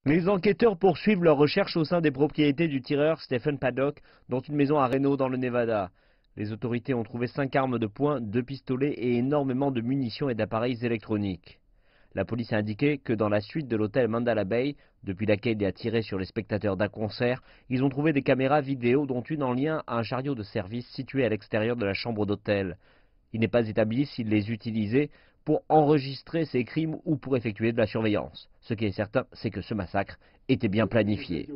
Les enquêteurs poursuivent leurs recherches au sein des propriétés du tireur Stephen Paddock, dont une maison à Reno dans le Nevada. Les autorités ont trouvé 5 armes de poing, 2 pistolets et énormément de munitions et d'appareils électroniques. La police a indiqué que dans la suite de l'hôtel Mandala Bay, depuis laquelle il a tiré sur les spectateurs d'un concert, ils ont trouvé des caméras vidéo dont une en lien à un chariot de service situé à l'extérieur de la chambre d'hôtel. Il n'est pas établi s'il les utilisait pour enregistrer ces crimes ou pour effectuer de la surveillance. Ce qui est certain, c'est que ce massacre était bien planifié.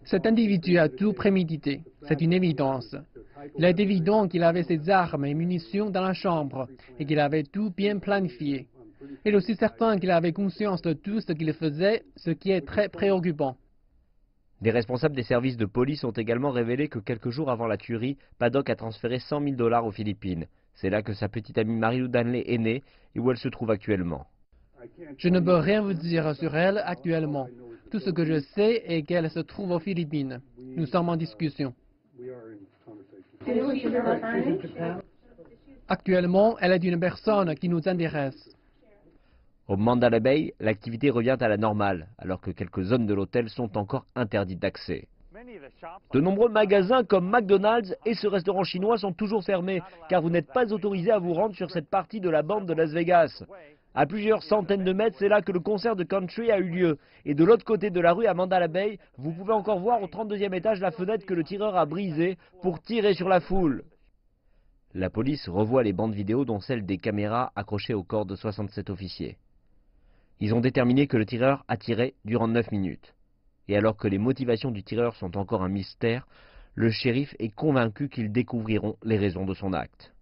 Cet individu a tout prémédité, c'est une évidence. Il est évident qu'il avait ses armes et munitions dans la chambre et qu'il avait tout bien planifié. Il est aussi certain qu'il avait conscience de tout ce qu'il faisait, ce qui est très préoccupant. Des responsables des services de police ont également révélé que quelques jours avant la tuerie, Paddock a transféré 100 000 $ aux Philippines. C'est là que sa petite amie Marilou Danley est née et où elle se trouve actuellement. Je ne peux rien vous dire sur elle actuellement. Tout ce que je sais est qu'elle se trouve aux Philippines. Nous sommes en discussion. Actuellement, elle est une personne qui nous intéresse. Au Mandala Bay, l'activité revient à la normale, alors que quelques zones de l'hôtel sont encore interdites d'accès. De nombreux magasins comme McDonald's et ce restaurant chinois sont toujours fermés, car vous n'êtes pas autorisé à vous rendre sur cette partie de la bande de Las Vegas. À plusieurs centaines de mètres, c'est là que le concert de country a eu lieu. Et de l'autre côté de la rue, à Mandala Bay, vous pouvez encore voir au 32e étage la fenêtre que le tireur a brisée pour tirer sur la foule. La police revoit les bandes vidéo, dont celle des caméras accrochées au corps de 67 officiers. Ils ont déterminé que le tireur a tiré durant 9 minutes. Et alors que les motivations du tireur sont encore un mystère, le shérif est convaincu qu'ils découvriront les raisons de son acte.